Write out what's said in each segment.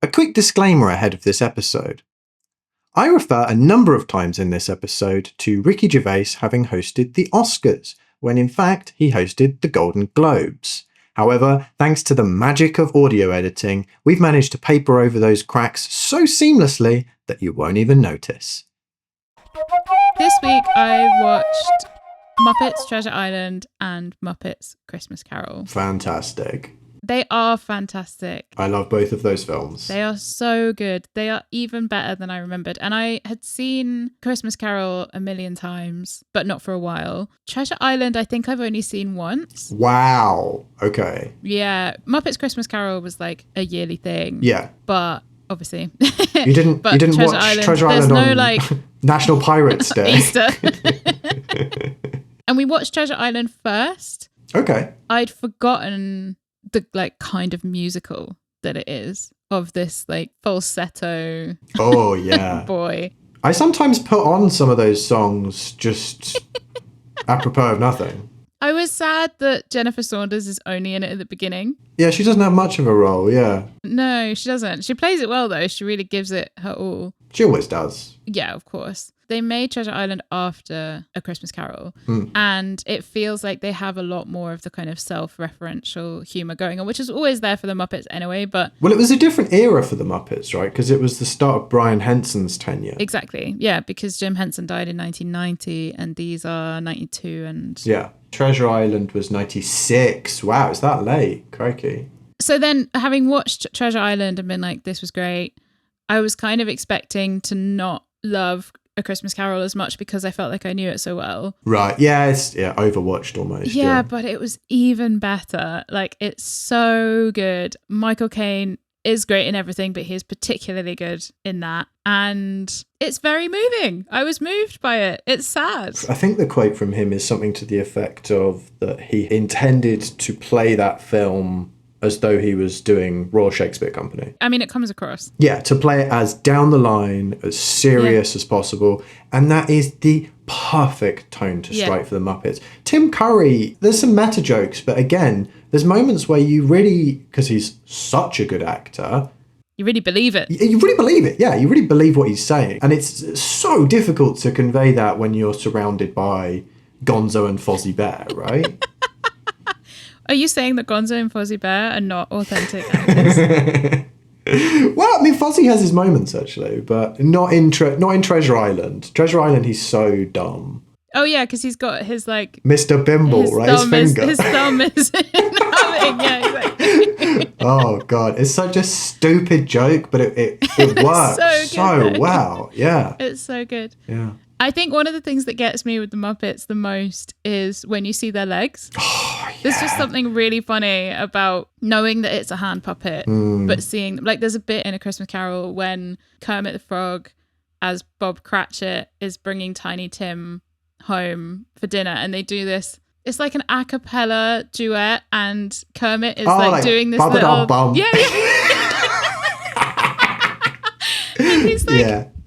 A quick disclaimer ahead of this episode. I refer a number of times in this episode to Ricky Gervais having hosted the Oscars, when in fact he hosted the Golden Globes. However, thanks to the magic of audio editing, we've managed to paper over those cracks so seamlessly that you won't even notice. This week I watched Muppets Treasure Island and Muppets Christmas Carol. Fantastic. They are fantastic. I love both of those films. They are so good. They are even better than I remembered. And I had seen Christmas Carol a million times, but not for a while. Treasure Island, I think I've only seen once. Wow. Okay. Yeah. Muppets Christmas Carol was like a yearly thing. Yeah. But obviously. You didn't watch Treasure Island on National Pirates Day. Easter. And we watched Treasure Island first. Okay. I'd forgotten the kind of musical that it is, of this falsetto boy. I sometimes put on some of those songs just apropos of nothing. I was sad that Jennifer Saunders is only in it at the beginning. Yeah, she doesn't have much of a role, yeah. No, she doesn't. She plays it well though. She really gives it her all. She always does. Yeah, of course. They made Treasure Island after A Christmas Carol, and it feels like they have a lot more of the kind of self-referential humour going on, which is always there for the Muppets anyway, but... Well, it was a different era for the Muppets, right? Because it was the start of Brian Henson's tenure. Exactly, yeah, because Jim Henson died in 1990, and these are 92 and... Yeah, Treasure Island was 96. Wow, it's that late. Crikey. So then, having watched Treasure Island and been like, this was great, I was kind of expecting to not love A Christmas Carol as much because I felt like I knew it so well. Right. Yeah, it's overwatched almost. Yeah, but it was even better. It's so good. Michael Caine is great in everything, but he is particularly good in that. And it's very moving. I was moved by it. It's sad. I think the quote from him is something to the effect of that he intended to play that film as though he was doing Royal Shakespeare Company. I mean, it comes across. Yeah, to play it as down the line, as serious as possible. And that is the perfect tone to strike for the Muppets. Tim Curry, there's some meta jokes, but again, there's moments where you really, because he's such a good actor... You really believe it. You really believe it, yeah. You really believe what he's saying. And it's so difficult to convey that when you're surrounded by Gonzo and Fozzie Bear, right? Are you saying that Gonzo and Fozzie Bear are not authentic actors? Well, I mean, Fozzie has his moments, actually, but not in Treasure Island. Treasure Island, he's so dumb. Oh, yeah, because he's got his, Mr. Bimble, right? His finger. His thumb is yeah, exactly. Oh, God. It's such a stupid joke, but it works so well. Yeah. It's so good. Yeah. I think one of the things that gets me with the Muppets the most is when you see their legs. Oh, yeah. There's just something really funny about knowing that it's a hand puppet, but seeing them. There's a bit in A Christmas Carol when Kermit the Frog, as Bob Cratchit, is bringing Tiny Tim home for dinner, and they do this. It's like an a cappella duet, and Kermit is doing this little... Bum. Yeah. And he's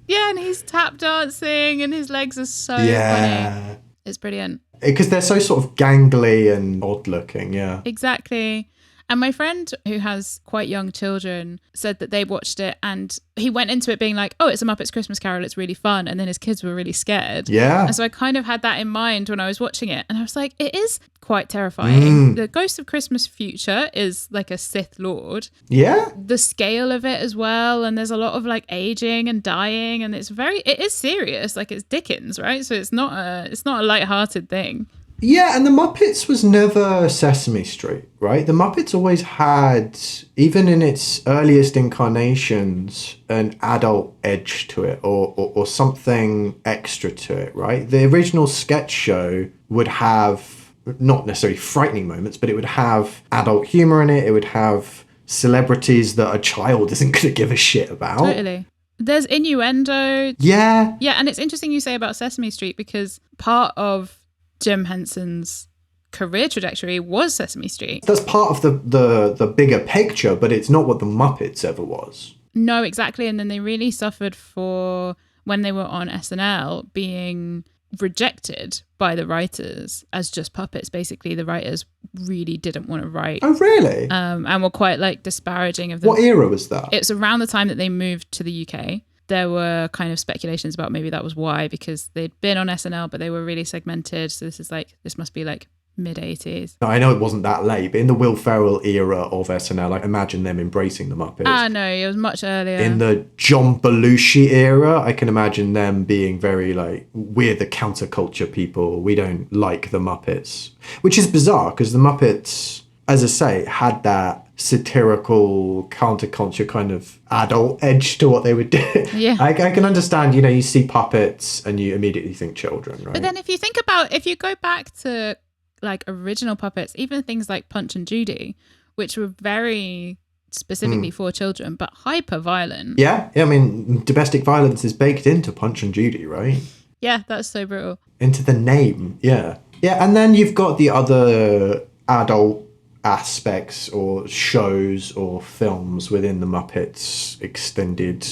Yeah, and he's tap dancing and his legs are so funny. It's brilliant. Because they're so sort of gangly and odd looking, yeah. Exactly. And my friend who has quite young children said that they watched it and he went into it being like, oh, it's a Muppets Christmas Carol, it's really fun. And then his kids were really scared. Yeah. And so I kind of had that in mind when I was watching it. And I was like, it is quite terrifying. The Ghost of Christmas Future is like a Sith Lord. Yeah. The scale of it as well. And there's a lot of aging and dying. And it is serious. It's Dickens, right? So it's not a lighthearted thing. Yeah, and the Muppets was never Sesame Street, right? The Muppets always had, even in its earliest incarnations, an adult edge to it or something extra to it, right? The original sketch show would have, not necessarily frightening moments, but it would have adult humour in it. It would have celebrities that a child isn't going to give a shit about. Totally. There's innuendo. Yeah. Yeah, and it's interesting you say about Sesame Street because part of Jim Henson's career trajectory was Sesame Street. That's part of the bigger picture, but it's not what the Muppets ever was. No, exactly. And then they really suffered for when they were on SNL being rejected by the writers as just puppets. Basically, the writers really didn't want to write. Oh, really? And were quite like disparaging of them. What era was that? It's around the time that they moved to the UK. There were kind of speculations about maybe that was why, because they'd been on SNL, but they were really segmented. So this must be like mid-80s. I know it wasn't that late, but in the Will Ferrell era of SNL, I imagine them embracing the Muppets. No, it was much earlier. In the John Belushi era, I can imagine them being very like, we're the counterculture people. We don't like the Muppets. Which is bizarre, because the Muppets, as I say, had that satirical counterculture kind of adult edge to what they would do. Yeah. I can understand, you see puppets and you immediately think children, right? But then if you go back to like original puppets, even things like Punch and Judy, which were very specifically for children, but hyper violent. Yeah, I mean, domestic violence is baked into Punch and Judy, right? Yeah, that's so brutal. Into the name, yeah. Yeah, and then you've got the other adult aspects or shows or films within the Muppets extended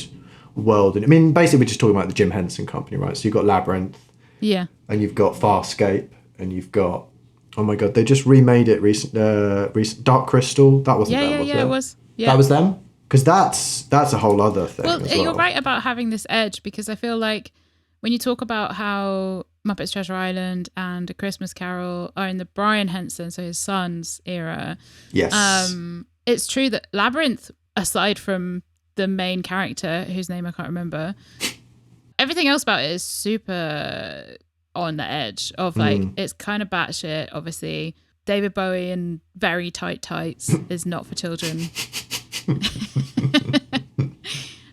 world. And I mean, basically we're just talking about the Jim Henson Company, right? So you've got Labyrinth. Yeah. And you've got Farscape, and you've got, oh my God, they just remade it recent Dark Crystal. That wasn't them, was it? It was. Yeah. That was them? Because that's a whole other thing. Well, as well, you're right about having this edge, because I feel like when you talk about how Muppets Treasure Island and A Christmas Carol are in the Brian Henson, so his son's era. Yes. It's true that Labyrinth, aside from the main character, whose name I can't remember, everything else about it is super on the edge of like, it's kind of batshit, obviously. David Bowie in very tight tights is not for children.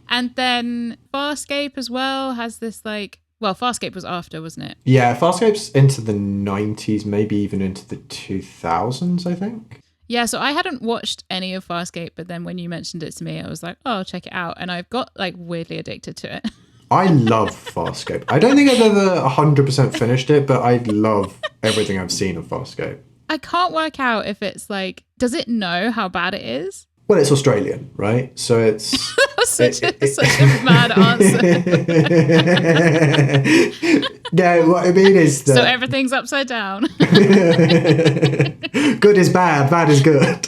And then Farscape as well has this like, well, Farscape was after, wasn't it? Yeah, Farscape's into the 90s, maybe even into the 2000s, I think. Yeah, so I hadn't watched any of Farscape, but then when you mentioned it to me, I was like, oh, I'll check it out. And I've got like weirdly addicted to it. I love Farscape. I don't think I've ever 100% finished it, but I love everything I've seen of Farscape. I can't work out if it's like, does it know how bad it is? Well, it's Australian, right? So it's... such a mad answer. No, what I mean is that... So everything's upside down. Good is bad, bad is good.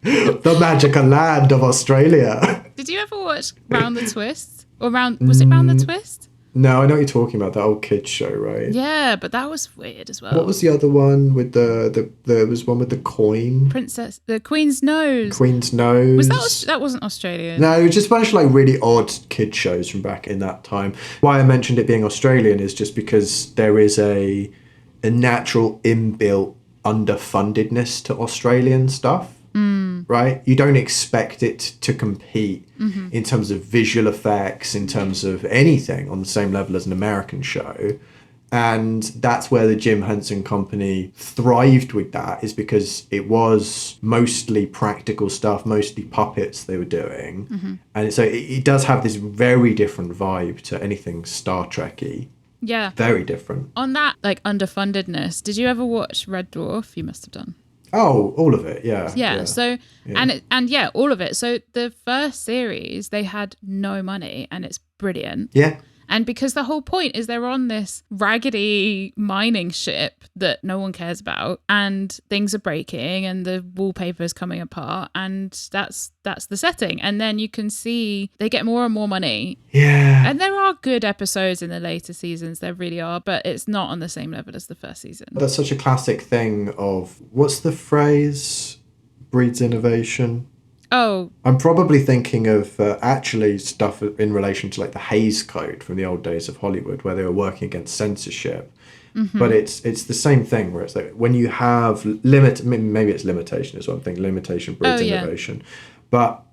The magical land of Australia. Did you ever watch Round the Twist? Or was it Round the Twist? No, I know what you're talking about, that old kids show, right? Yeah, but that was weird as well. What was the other one with there was one with the coin? The Queen's Nose. Queen's Nose. That wasn't Australian. No, it was just a bunch of like really odd kid shows from back in that time. Why I mentioned it being Australian is just because there is a natural inbuilt underfundedness to Australian stuff. Right? You don't expect it to compete in terms of visual effects, in terms of anything on the same level as an American show. And that's where the Jim Henson Company thrived with that, is because it was mostly practical stuff, mostly puppets they were doing. And so it does have this very different vibe to anything Star Trek-y. Yeah. Very different. On that like underfundedness, did you ever watch Red Dwarf? You must have done. Oh, all of it, yeah. Yeah. So, and yeah, all of it. So the first series, they had no money, and it's brilliant. Yeah. And because the whole point is they're on this raggedy mining ship that no one cares about, and things are breaking, and the wallpaper's coming apart, and that's the setting. And then you can see they get more and more money. Yeah. And there are good episodes in the later seasons, there really are, but it's not on the same level as the first season. That's such a classic thing of, what's the phrase? Breeds innovation. Oh. I'm probably thinking of actually stuff in relation to like the Hays Code from the old days of Hollywood, where they were working against censorship. But it's the same thing, where it's like when you have maybe it's limitation is one thing, limitation breeds innovation. But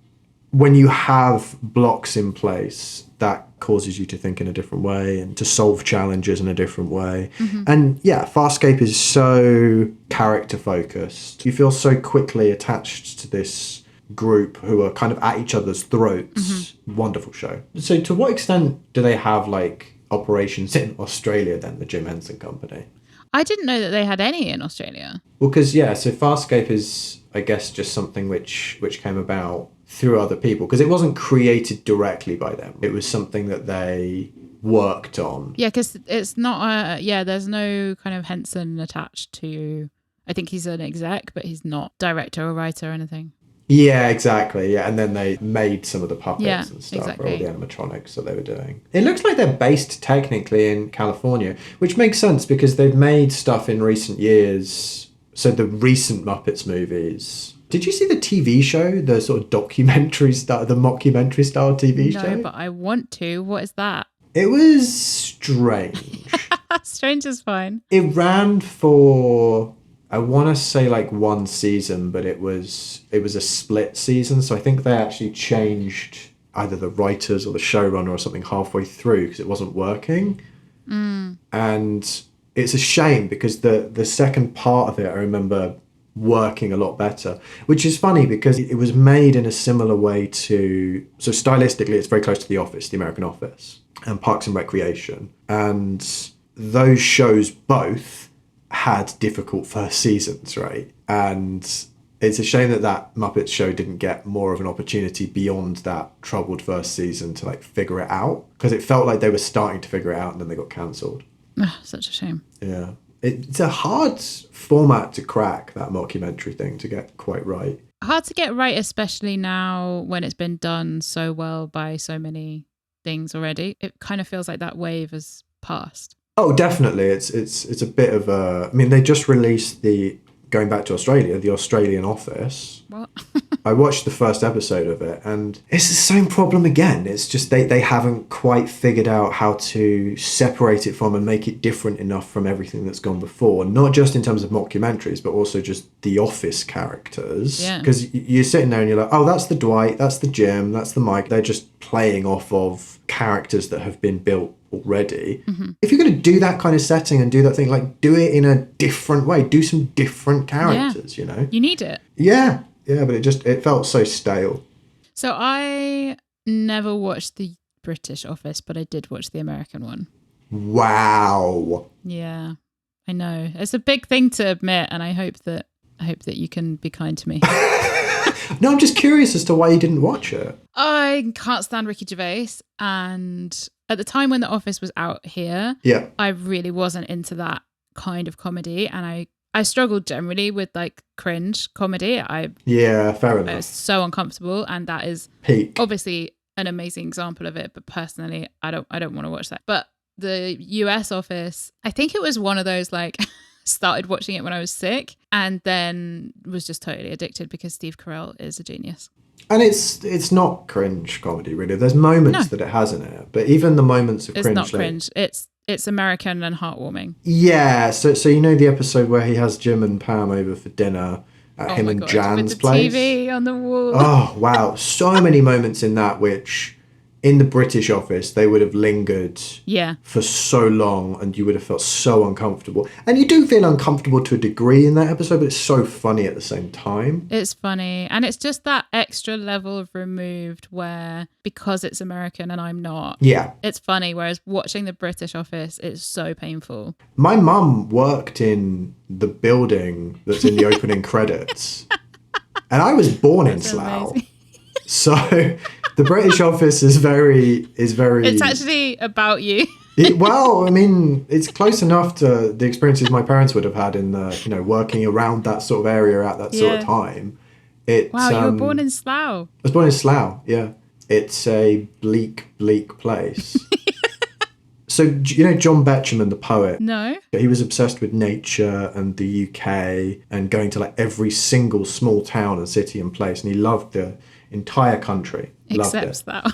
when you have blocks in place, that causes you to think in a different way and to solve challenges in a different way. And yeah, Farscape is so character focused. You feel so quickly attached to this group who are kind of at each other's throats. Wonderful show. So to what extent do they have like operations in Australia then, the Jim Henson Company? I didn't know that they had any in Australia. Well, because so Farscape is, I guess, just something which came about through other people, because it wasn't created directly by them. It was something that they worked on. Yeah, because it's not there's no kind of Henson attached to. I think he's an exec, but he's not director or writer or anything. Yeah, exactly. Yeah, and then they made some of the puppets and stuff, exactly. or all the animatronics that they were doing. It looks like they're based technically in California, which makes sense because they've made stuff in recent years. So the recent Muppets movies. Did you see the TV show, the sort of documentary style, the mockumentary style TV show? No, but I want to. What is that? It was strange. Strange is fine. It ran for, I want to say like one season, but it was a split season. So I think they actually changed either the writers or the showrunner or something halfway through because it wasn't working. And it's a shame because the second part of it, I remember working a lot better, which is funny because it was made in a similar way to, so stylistically it's very close to The Office, the American Office, and Parks and Recreation. And those shows both had difficult first seasons, right? And it's a shame that Muppets show didn't get more of an opportunity beyond that troubled first season to like figure it out, because it felt like they were starting to figure it out and then they got cancelled. Such a shame. Yeah. It's a hard format to crack, that mockumentary thing, to get quite right. Hard to get right, especially now when it's been done so well by so many things already. It kind of feels like that wave has passed. Oh, definitely. It's a bit of a... I mean, they just released going back to Australia, the Australian Office. What? I watched the first episode of it and it's the same problem again. It's just they haven't quite figured out how to separate it from and make it different enough from everything that's gone before. Not just in terms of mockumentaries, but also just the Office characters. Yeah. Because you're sitting there and you're like, oh, that's the Dwight, that's the Jim, that's the Mike. They're just playing off of characters that have been built already. If you're going to do that kind of setting and do that thing, like do it in a different way. Do some different characters, you know? You need it. Yeah. Yeah, but it felt so stale. So I never watched the British Office, but I did watch the American one. Wow. Yeah, I know. It's a big thing to admit, and I hope that you can be kind to me. No, I'm just curious as to why you didn't watch it. I can't stand Ricky Gervais, and at the time when The Office was out here, Yeah. I really wasn't into that kind of comedy, and I struggled generally with like cringe comedy. Yeah, fair I enough. was so uncomfortable, and that is Peak. obviously an amazing example of it. But personally, I don't want to watch that. But the US Office, I think it was one of those like started watching it when I was sick, and then was just totally addicted because Steve Carell is a genius. And it's not cringe comedy, really. There's moments that it has in it, but even the moments of It's cringe... not cringe. It's American and heartwarming. Yeah, so you know the episode where he has Jim and Pam over for dinner at him and Jan's with the place? TV on the wall. Oh, wow. So many moments in that which... in the British Office, they would have lingered for so long and you would have felt so uncomfortable. And you do feel uncomfortable to a degree in that episode, but it's so funny at the same time. It's funny. And it's just that extra level of removed where, because it's American and I'm not, it's funny. Whereas watching the British Office, it's so painful. My mum worked in the building that's in the opening credits. And I was born in Slough. Amazing. So the British Office is very... It's actually about you. Well, I mean, it's close enough to the experiences my parents would have had in the, working around that sort of area at that sort of time. Wow, you were born in Slough. I was born in Slough, yeah. It's a bleak, bleak place. So, you know John Betjeman, the poet? No. He was obsessed with nature and the UK and going to like every single small town and city and place. And he loved the entire country. Except Slough.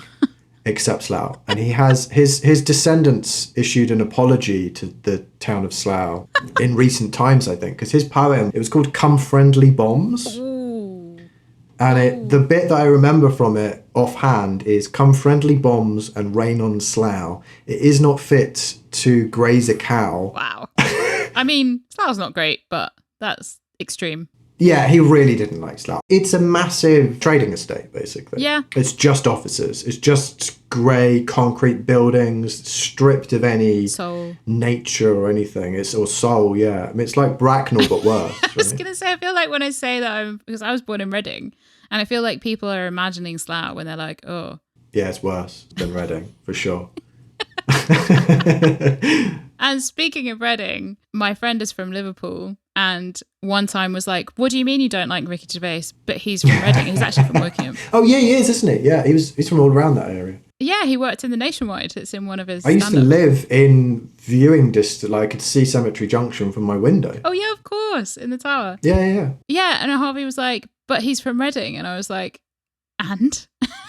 Except Slough. And he has his descendants issued an apology to the town of Slough in recent times, I think, because his poem, it was called Come Friendly Bombs. Ooh. And the bit that I remember from it offhand is come friendly bombs and rain on Slough. It is not fit to graze a cow. Wow. I mean, Slough's not great, but that's extreme. Yeah, he really didn't like Slough. It's a massive trading estate, basically. Yeah. It's just offices. It's just grey concrete buildings, stripped of any nature or anything. Or soul, yeah. I mean, it's like Bracknell, but worse. I was going to say, I feel like when I say that, because I was born in Reading, and I feel like people are imagining Slough when they're like, oh. Yeah, it's worse than Reading, for sure. And speaking of Reading, my friend is from Liverpool, and one time was like, "What do you mean you don't like Ricky Gervais? But he's from Reading. He's actually from Wokingham." Oh yeah, he is, isn't he? Yeah, he's from all around that area. Yeah, he worked in the Nationwide. It's in one of his. I used to live in viewing distance. Like, I could see Cemetery Junction from my window. Oh yeah, of course, in the tower. Yeah. Yeah, and Harvey was like, "But he's from Reading," and I was like, "And?"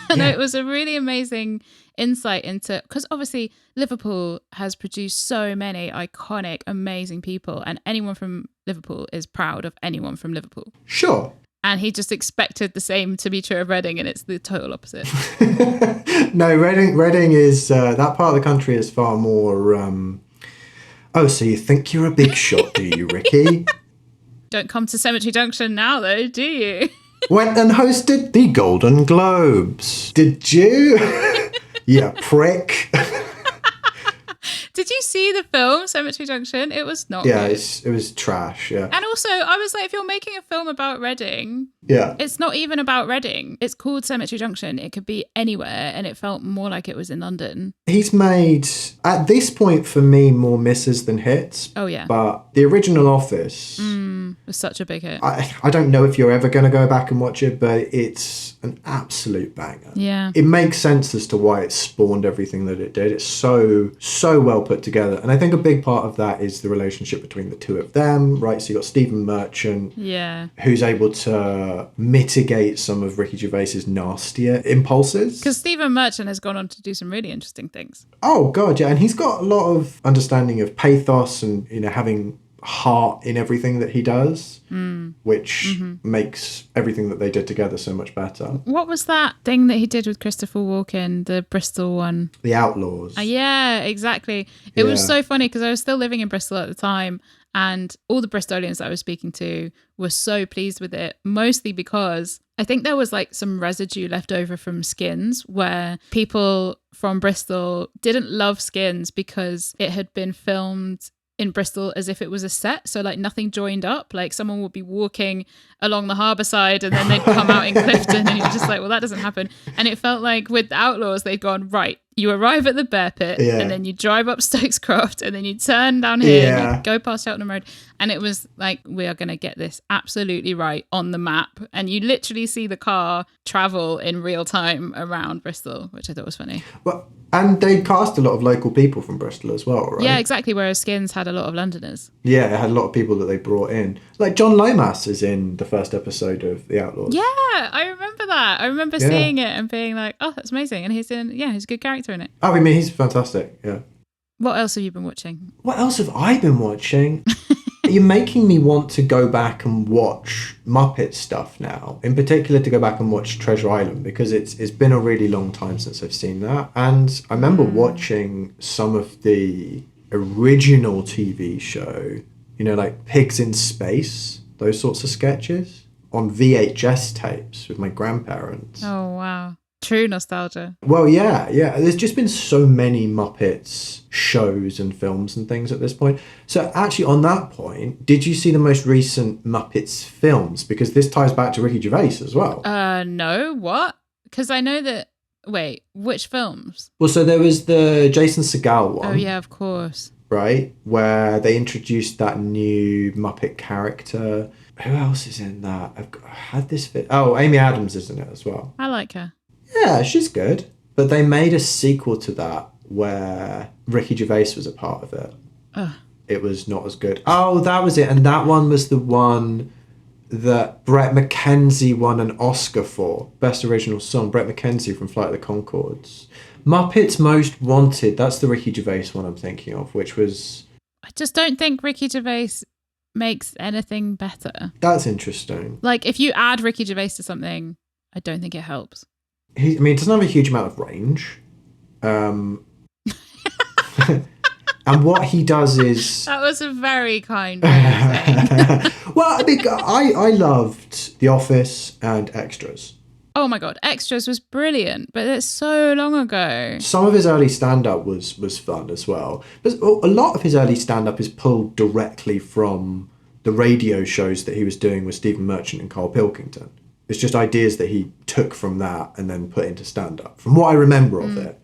And Yeah. it was a really amazing insight into, because obviously Liverpool has produced so many iconic, amazing people, and anyone from Liverpool is proud of anyone from Liverpool. Sure. And he just expected the same to be true of Reading, and it's the total opposite. No, Reading is that part of the country is far more. Oh, so you think you're a big shot, do you, Ricky? Don't come to Cemetery Junction now, though, do you? Went and hosted the Golden Globes. Did you? Yeah, prick. Did you see the film Cemetery Junction? It was not Yeah, good. it was trash, yeah. And also, I was like, if you're making a film about Reading, Yeah. it's not even about Reading. It's called Cemetery Junction. It could be anywhere, and it felt more like it was in London. He's made, at this point for me, more misses than hits. Oh, yeah. But the original Office, It was such a big hit. I don't know if you're ever going to go back and watch it, but it's an absolute banger. Yeah. It makes sense as to why it spawned everything that it did. It's so well put together. And I think a big part of that is the relationship between the two of them, right? So you got Stephen Merchant, Yeah. who's able to mitigate some of Ricky Gervais's nastier impulses. Because Stephen Merchant has gone on to do some really interesting things. Oh, God, yeah. And he's got a lot of understanding of pathos and, having heart in everything that he does, which makes everything that they did together so much better. What was that thing that he did with Christopher Walken, the Bristol one? The Outlaws. Yeah, exactly. It was Yeah. so funny because I was still living in Bristol at the time, and all the Bristolians that I was speaking to were so pleased with it, mostly because I think there was like some residue left over from Skins, where people from Bristol didn't love Skins because it had been filmed in Bristol as if it was a set, so like nothing joined up. Like someone would be walking along the harbour side and then they'd come out in Clifton, and you're just like, well, that doesn't happen. And it felt like with the Outlaws, they'd gone, right, you arrive at the Bear Pit, Yeah. and then you drive up Stokescroft, and then you turn down here, and Yeah. you go past Cheltenham Road, and it was like, we are going to get this absolutely right on the map. And you literally see the car travel in real time around Bristol, which I thought was funny. Well, and they cast a lot of local people from Bristol as well, right? Yeah, exactly. Whereas Skins had a lot of Londoners. Yeah, it had a lot of people that they brought in. Like John Lomas is in the first episode of The Outlaws. Yeah, I remember that. I remember Yeah. seeing it and being like, oh, that's amazing. And he's a good character in it. Oh, I mean, he's fantastic, yeah. What else have you been watching? What else have I been watching? You're making me want to go back and watch Muppet stuff now. In particular, to go back and watch Treasure Island, because it's been a really long time since I've seen that. And I remember watching some of the original TV show, like Pigs in Space, those sorts of sketches, on VHS tapes with my grandparents. Oh, wow. True nostalgia. Well, yeah. There's just been so many Muppets shows and films and things at this point. So actually, on that point, did you see the most recent Muppets films? Because this ties back to Ricky Gervais as well. No, what? Because I know that. Wait, which films? Well, so there was the Jason Segel one. Oh, yeah, of course. Right? Where they introduced that new Muppet character. Who else is in that? Had this fit. Oh, Amy Adams is in it as well. I like her. Yeah, she's good. But they made a sequel to that where Ricky Gervais was a part of it. Ugh. It was not as good. Oh, that was it. And that one was the one that Brett McKenzie won an Oscar for. Best Original Song. Brett McKenzie from Flight of the Conchords. Muppets Most Wanted. That's the Ricky Gervais one I'm thinking of, which was... I just don't think Ricky Gervais makes anything better. That's interesting. Like, if you add Ricky Gervais to something, I don't think it helps. He doesn't have a huge amount of range. And what he does is... That was a very kind way of saying. Well, I loved The Office and Extras. Oh my God, Extras was brilliant, but it's so long ago. Some of his early stand-up was fun as well. But a lot of his early stand-up is pulled directly from the radio shows that he was doing with Stephen Merchant and Carl Pilkington. It's just ideas that he took from that and then put into stand-up, from what I remember of it.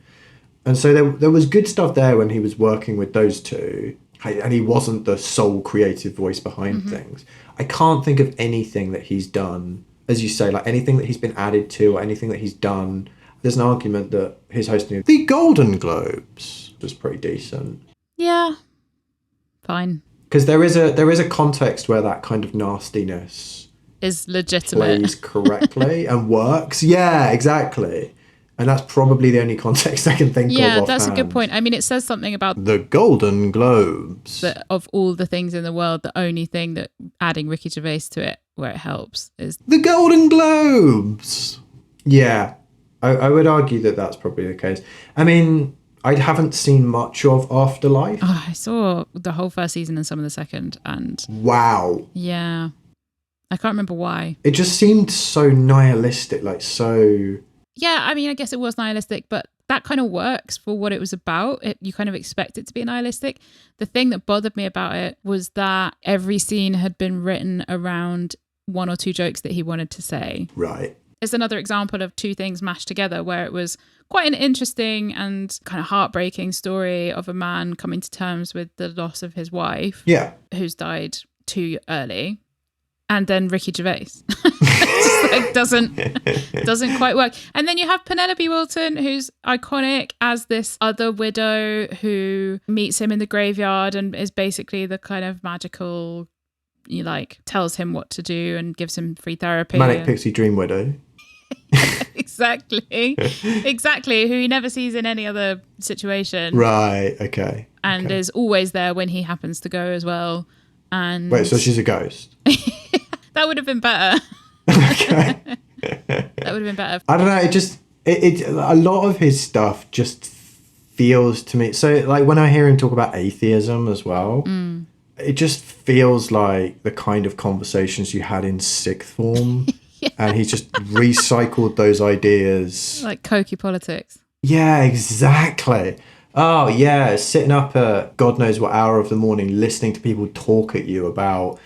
And so there was good stuff there when he was working with those two, and he wasn't the sole creative voice behind things. I can't think of anything that he's done, as you say, like anything that he's been added to or anything that he's done. There's an argument that his hosting of the Golden Globes was pretty decent. Yeah. Fine. Because there is a context where that kind of nastiness is legitimate. Plays correctly and works. Yeah, exactly. And that's probably the only context I can think of. Yeah, that's a good point. I mean, it says something about the Golden Globes. That of all the things in the world, the only thing that adding Ricky Gervais to it where it helps is the Golden Globes. Yeah, I would argue that that's probably the case. I mean, I haven't seen much of Afterlife. Oh, I saw the whole first season and some of the second, and wow. Yeah. I can't remember why. It just seemed so nihilistic, like so... Yeah, I mean, I guess it was nihilistic, but that kind of works for what it was about. You kind of expect it to be nihilistic. The thing that bothered me about it was that every scene had been written around one or two jokes that he wanted to say. Right. It's another example of two things mashed together where it was quite an interesting and kind of heartbreaking story of a man coming to terms with the loss of his wife. Yeah. Who's died too early. And then Ricky Gervais. Just like doesn't quite work. And then you have Penelope Wilton, who's iconic as this other widow who meets him in the graveyard and is basically the kind of magical, tells him what to do and gives him free therapy. Manic Pixie Dream Widow. Exactly, who he never sees in any other situation. Right, okay. And is always there when he happens to go as well. And wait, so she's a ghost? That would have been better. Okay. That would have been better. I don't know, it a lot of his stuff just feels to me, so like when I hear him talk about atheism as well, it just feels like the kind of conversations you had in sixth form. Yeah. And he's just recycled those ideas. Like cokey politics. Yeah, exactly. Oh, yeah, sitting up at God knows what hour of the morning listening to people talk at you about,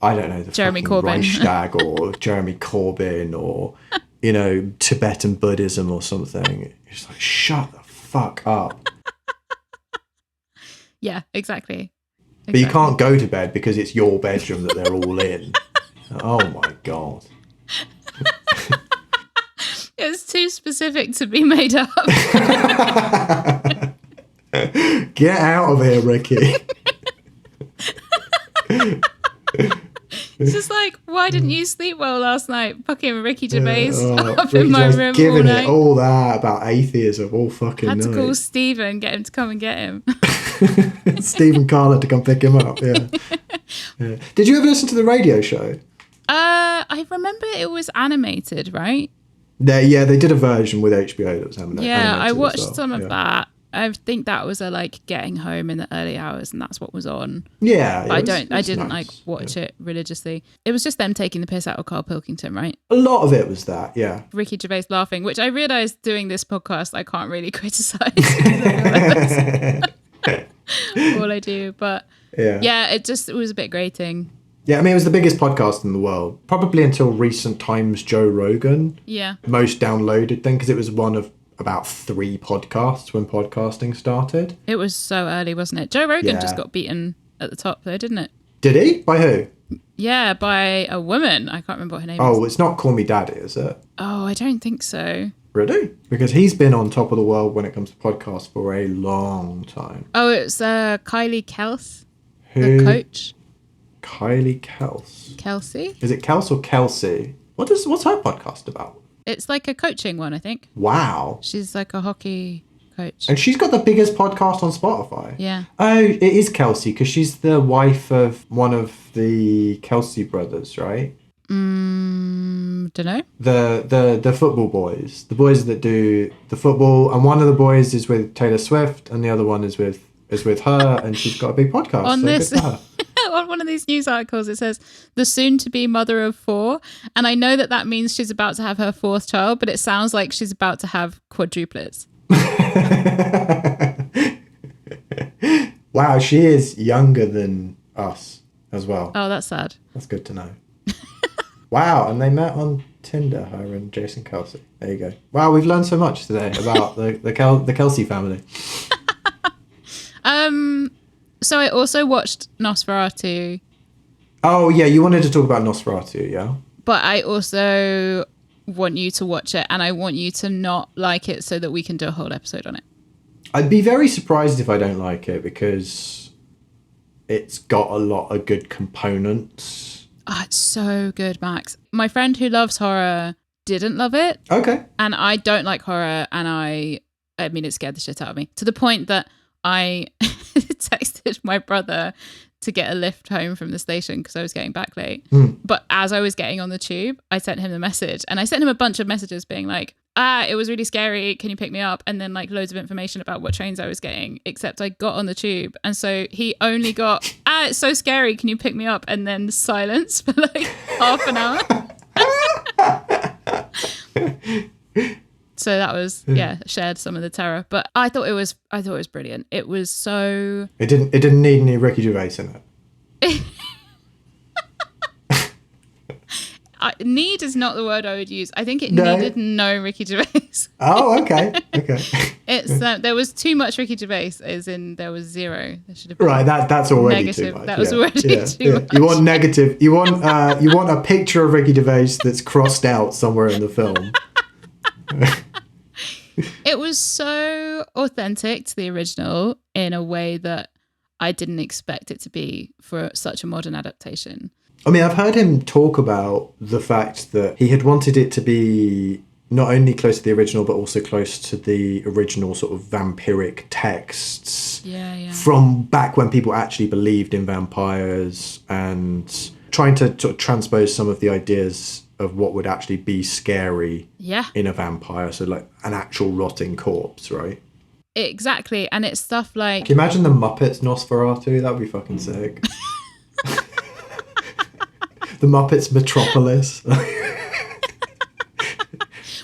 I don't know, the Jeremy Corbyn. Reichstag or Jeremy Corbyn or, Tibetan Buddhism or something. It's like, shut the fuck up. Yeah, exactly. But you can't go to bed because it's your bedroom that they're all in. Oh, my God. It's too specific to be made up. Get out of here, Ricky. It's just like, why didn't you sleep well last night? Fucking Ricky Gervais up Ricky in my room giving all night. it all that about atheism all fucking Had night. to call Stephen, get him to come and get him. Stephen Carlett to come pick him up, yeah. Did you ever listen to the radio show? I remember it was animated, right? Yeah, they did a version with HBO that was animated. Yeah, I watched well. some of that. I think that was getting home in the early hours, and that's what was on. Yeah, but I didn't watch it religiously. It was just them taking the piss out of Carl Pilkington, right? A lot of it was that, yeah. Ricky Gervais laughing, which I realised doing this podcast I can't really criticise. All I do, but yeah, it was a bit grating. Yeah, I mean, it was the biggest podcast in the world, probably until recent times. Joe Rogan, most downloaded thing, because it was one of about 3 podcasts when podcasting started. It was so early, wasn't it? Joe Rogan just got beaten at the top though, didn't it? Did he? By who? Yeah, by a woman. I can't remember what her name is. Oh, it's not Call Me Daddy, is it? Oh, I don't think so. Really? Because he's been on top of the world when it comes to podcasts for a long time. Oh, it's Kylie Kels, who? The coach. Kylie Kelsey? Is it Kels or Kelsey? What's her podcast about? It's like a coaching one, I think. Wow. She's like a hockey coach. And she's got the biggest podcast on Spotify. Yeah. Oh, it is Kelsey, because she's the wife of one of the Kelsey brothers, right? Don't know. The football boys. The boys that do the football, and one of the boys is with Taylor Swift and the other one is with her, and she's got a big podcast. On this good for her. On one of these news articles, it says the soon-to-be mother of 4, and I know that means she's about to have her 4th child, but it sounds like she's about to have quadruplets. Wow, she is younger than us as well. Oh, that's sad. That's good to know. Wow, and they met on Tinder, her and Jason Kelsey. There you go. Wow, we've learned so much today about the Kelsey family. So I also watched Nosferatu. Oh, yeah, you wanted to talk about Nosferatu, yeah? But I also want you to watch it, and I want you to not like it so that we can do a whole episode on it. I'd be very surprised if I don't like it, because it's got a lot of good components. Oh, it's so good, Max. My friend who loves horror didn't love it. Okay. And I don't like horror, and I mean, it scared the shit out of me, to the point that I texted my brother to get a lift home from the station because I was getting back late. But as I was getting on the tube, I sent him the message, and I sent him a bunch of messages being like, it was really scary, can you pick me up? And then like loads of information about what trains I was getting, except I got on the tube. And so he only got, it's so scary, can you pick me up? And then silence for like half an hour. So that was, shared some of the terror. But I thought it was brilliant. It was so... It didn't need any Ricky Gervais in it. Need is not the word I would use. I think it needed no Ricky Gervais. Oh, okay. It's there was too much Ricky Gervais, as in there was zero. There should have been right. That's already negative. too much. That was already too much. You want negative. You want a picture of Ricky Gervais that's crossed out somewhere in the film. It was so authentic to the original in a way that I didn't expect it to be for such a modern adaptation. I mean, I've heard him talk about the fact that he had wanted it to be not only close to the original, but also close to the original sort of vampiric texts from back when people actually believed in vampires, and trying to sort of transpose some of the ideas of what would actually be scary in a vampire. So like an actual rotting corpse, right? Exactly. And it's stuff like... Can you imagine the Muppets Nosferatu? That would be fucking sick. The Muppets Metropolis.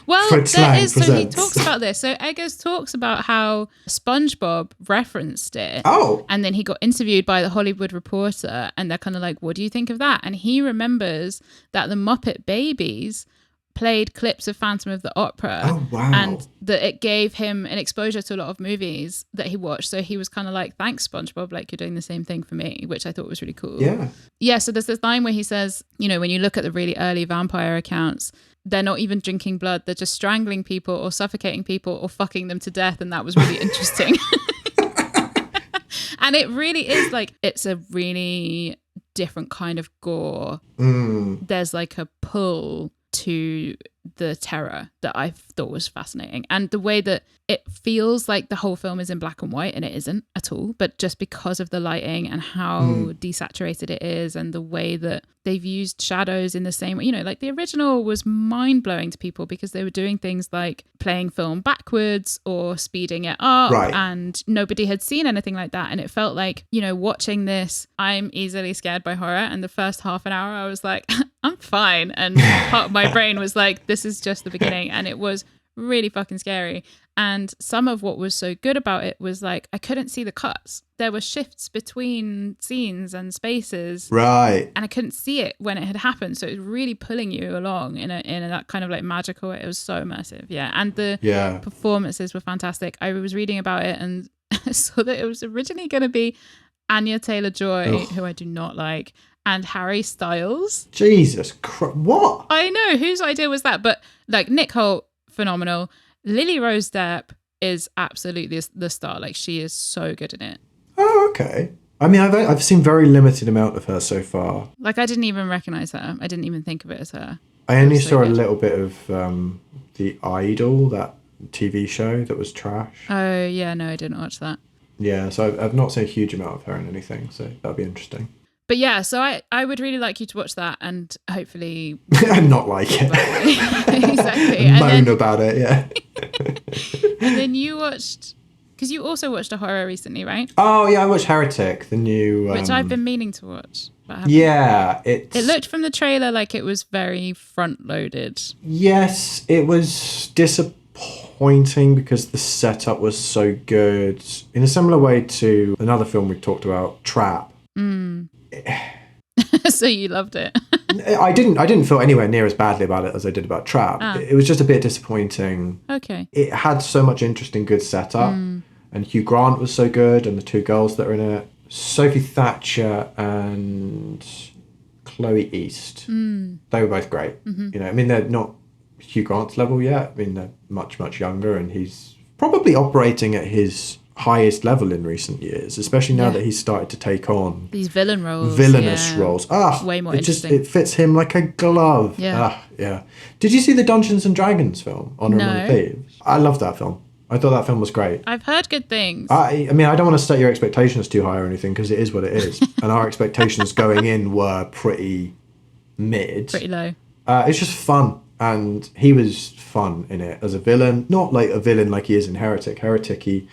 Well, Fred Slang there is, presents. so he talks about this. So Eggers talks about how SpongeBob referenced it. Oh. And then he got interviewed by the Hollywood Reporter, and they're kind of like, what do you think of that? And he remembers that the Muppet Babies played clips of Phantom of the Opera. Oh, wow. And that it gave him an exposure to a lot of movies that he watched. So he was kind of like, thanks, SpongeBob, like you're doing the same thing for me, which I thought was really cool. Yeah. Yeah, so there's this line where he says, you know, when you look at the really early vampire accounts, they're not even drinking blood, they're just strangling people or suffocating people or fucking them to death. And that was really interesting. And it really is like, it's a really different kind of gore. There's like a pull to the terror that I thought was fascinating, and the way that it feels like the whole film is in black and white, and it isn't at all, but just because of the lighting and how desaturated it is, and the way that they've used shadows in the same way, you know, like the original was mind-blowing to people because they were doing things like playing film backwards or speeding it up, and nobody had seen anything like that. And it felt like, you know, watching this, I'm easily scared by horror, and the first half an hour I was like I'm fine, and part of my brain was like, this is just the beginning. And it was really fucking scary. And some of what was so good about it was like, I couldn't see the cuts. There were shifts between scenes and spaces. Right. And I couldn't see it when it had happened. So it was really pulling you along in that kind of like magical way. It was so immersive. Yeah. And the performances were fantastic. I was reading about it and I saw that it was originally going to be Anya Taylor-Joy, who I do not like, and Harry Styles. Jesus Christ. What? I know. Whose idea was that? But like Nick Holt, phenomenal. Lily Rose Depp is absolutely the star. Like, she is so good in it. Oh, okay. I mean, I've seen very limited amount of her so far. Like, I didn't even recognize her. I didn't even think of it as her. I only saw a little bit of The Idol, that TV show that was trash. Oh, yeah. No, I didn't watch that. Yeah, so I've not seen a huge amount of her in anything, so that'd be interesting. But yeah, so I would really like you to watch that and hopefully... and not like it. Exactly. Moan about it, yeah. And then you watched... Because you also watched a horror recently, right? Oh, yeah, I watched Heretic, the new... Which I've been meaning to watch. Yeah, It looked from the trailer like it was very front-loaded. Yes, it was disappointing because the setup was so good. In a similar way to another film we've talked about, Trap. So you loved it. I didn't feel anywhere near as badly about it as I did about Trap. It was just a bit disappointing. Okay. It had so much interesting, good setup, and Hugh Grant was so good, and the two girls that are in it, Sophie Thatcher and Chloe East, they were both great. You know, I mean, they're not Hugh Grant's level yet. I mean, they're much, much younger, and he's probably operating at his highest level in recent years, especially now that he's started to take on these villainous roles. Way more interesting. It fits him like a glove. Yeah. Did you see the Dungeons and Dragons film, Honor Among Thieves? I loved that film. I thought that film was great. I've heard good things. I mean, I don't want to set your expectations too high or anything, because it is what it is. And our expectations going in were pretty mid. Pretty low. It's just fun. And he was fun in it as a villain. Not like a villain like he is in Heretic. Heretic, he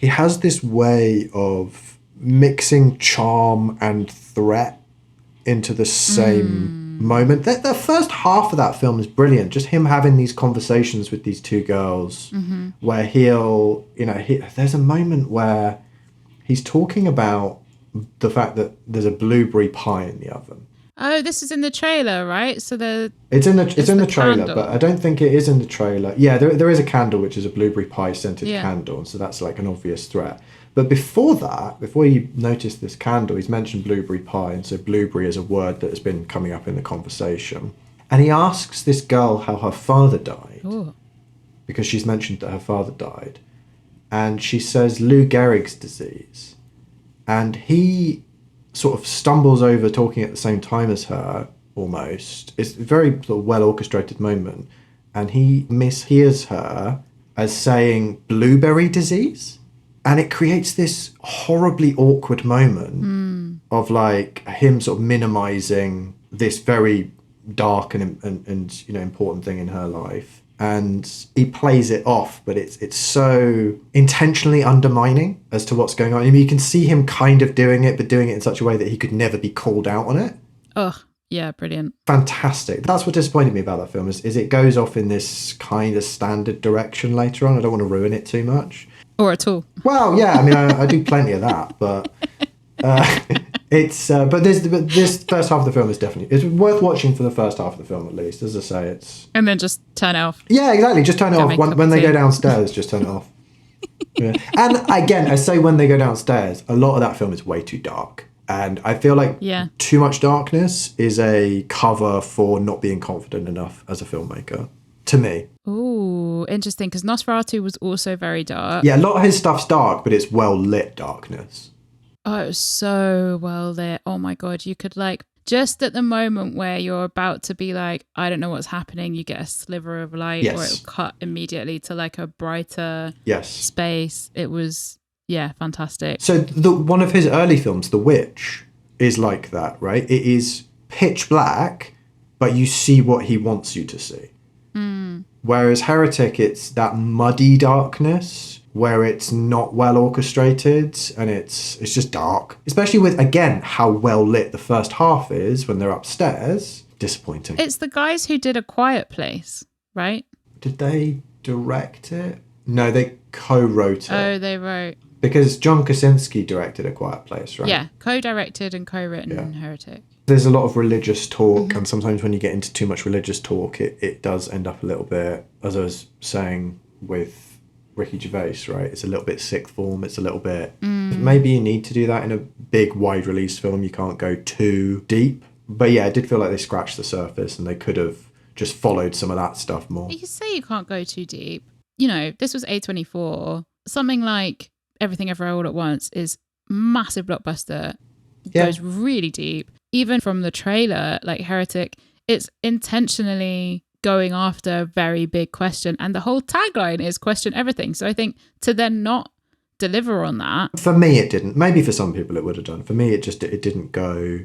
has this way of mixing charm and threat into the same moment. The first half of that film is brilliant. Just him having these conversations with these two girls where he'll, there's a moment where he's talking about the fact that there's a blueberry pie in the oven. Oh, this is in the trailer, right? So it's in the trailer, candle. but I don't think it is in the trailer. Yeah, there is a candle, which is a blueberry pie scented candle, and so that's like an obvious threat. But before you notice this candle, he's mentioned blueberry pie, and so blueberry is a word that has been coming up in the conversation. And he asks this girl how her father died, because she's mentioned that her father died, and she says Lou Gehrig's disease, and he sort of stumbles over talking at the same time as her, almost. It's a very sort of well orchestrated moment, and he mishears her as saying blueberry disease, and it creates this horribly awkward moment of like him sort of minimizing this very dark and important thing in her life, and he plays it off, but it's so intentionally undermining as to what's going on. I mean, you can see him kind of doing it, but doing it in such a way that he could never be called out on it. Oh, yeah, brilliant. Fantastic. That's what disappointed me about that film, is it goes off in this kind of standard direction later on. I don't want to ruin it too much. Or at all. Well, yeah, I mean, I do plenty of that, but but this first half of the film it's worth watching for the first half of the film at least. As I say, it's and then just turn it off. Yeah, exactly. Just turn it off when they go downstairs. Just turn it off. Yeah. And again, I say when they go downstairs, a lot of that film is way too dark, and I feel like too much darkness is a cover for not being confident enough as a filmmaker. To me. Ooh, interesting, because Nosferatu was also very dark. Yeah, a lot of his stuff's dark, but it's well lit darkness. Oh, it was so well lit. Oh my God, you could just at the moment where you're about to be like, I don't know what's happening, you get a sliver of light, or it'll cut immediately to like a brighter space. It was, fantastic. So one of his early films, The Witch, is like that, right? It is pitch black, but you see what he wants you to see. Whereas Heretic, it's that muddy darkness where it's not well orchestrated and it's just dark. Especially with, again, how well lit the first half is when they're upstairs. Disappointing. It's the guys who did A Quiet Place, right? Did they direct it? No, they co-wrote it. Oh, they wrote. Because John Krasinski directed A Quiet Place, right? Yeah, co-directed and co-written Heretic. There's a lot of religious talk, and sometimes when you get into too much religious talk, it does end up a little bit, as I was saying with Ricky Gervais, right? It's a little bit sick form. It's a little bit... Maybe you need to do that in a big, wide release film. You can't go too deep. But yeah, it did feel like they scratched the surface, and they could have just followed some of that stuff more. You say you can't go too deep. This was A24. Something like Everything Everywhere All at Once is massive blockbuster. Goes really deep. Even from the trailer, like Heretic, it's intentionally going after a very big question. And the whole tagline is question everything. So I think to then not deliver on that. For me, it didn't. Maybe for some people it would have done. For me, it didn't go.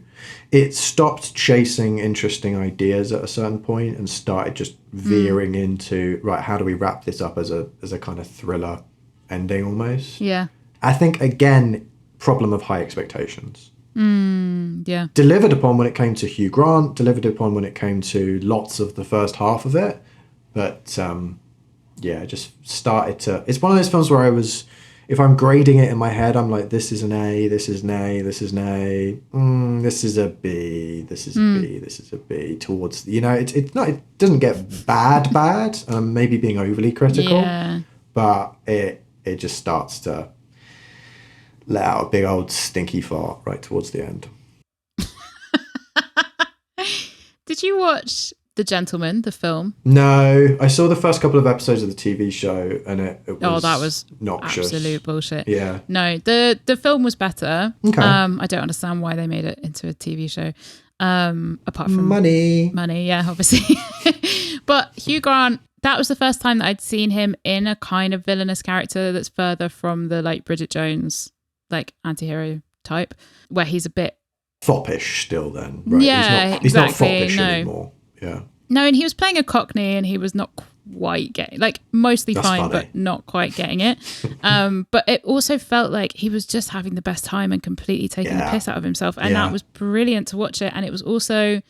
It stopped chasing interesting ideas at a certain point and started just veering into, right, how do we wrap this up as a kind of thriller ending almost? Yeah. I think, again, problem of high expectations. Yeah. Delivered upon when it came to Hugh Grant, delivered upon when it came to lots of the first half of it. But, just started to... It's one of those films where if I'm grading it in my head, I'm like, this is an A, this is an A, this is an A, this is a B, this is a B, this is a B. Towards, it's not. It doesn't get bad. Maybe being overly critical, Yeah. but it just starts to let out a big old stinky fart right towards the end. Did you watch The Gentleman, the film? No, I saw the first couple of episodes of the TV show, and it was that was noxious. Absolute bullshit. Yeah. No, the film was better. Okay. I don't understand why they made it into a TV show. Apart from money, yeah, obviously. But Hugh Grant, that was the first time that I'd seen him in a kind of villainous character that's further from the like Bridget Jones, like anti-hero type, where he's a bit foppish still then, right? Yeah, he's not exactly. foppish No. anymore. Yeah. No, and he was playing a Cockney and he was not quite getting, like, mostly That's fine, funny. but not quite getting it. But it also felt like he was just having the best time and completely taking the piss out of himself. And that was brilliant to watch it. And it was also,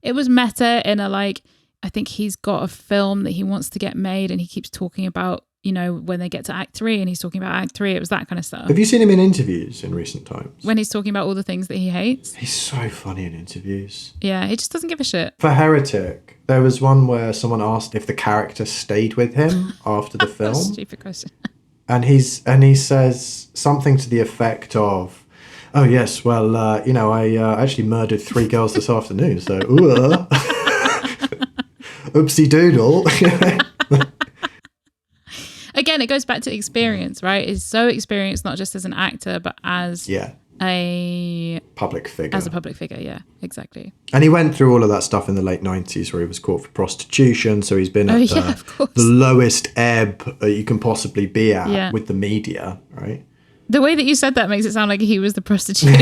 it was meta in a, like, I think he's got a film that he wants to get made and he keeps talking about, when they get to Act 3 and he's talking about Act 3, it was that kind of stuff. Have you seen him in interviews in recent times? When he's talking about all the things that he hates. He's so funny in interviews. Yeah, he just doesn't give a shit. For Heretic, there was one where someone asked if the character stayed with him after the film. That's a stupid question. And he says something to the effect of, "Oh yes, well, I actually murdered 3 girls this afternoon, so oopsie doodle." Again, it goes back to experience, right? He's so experienced, not just as an actor, but as a public figure. As a public figure, yeah, exactly. And he went through all of that stuff in the late 90s where he was caught for prostitution. So he's been at the lowest ebb you can possibly be at with the media, right? The way that you said that makes it sound like he was the prostitute.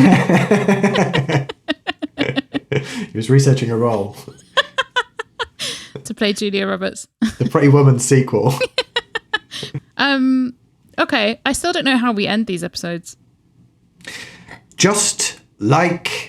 He was researching a role. To play Julia Roberts. The Pretty Woman sequel. Okay, I still don't know how we end these episodes. Just like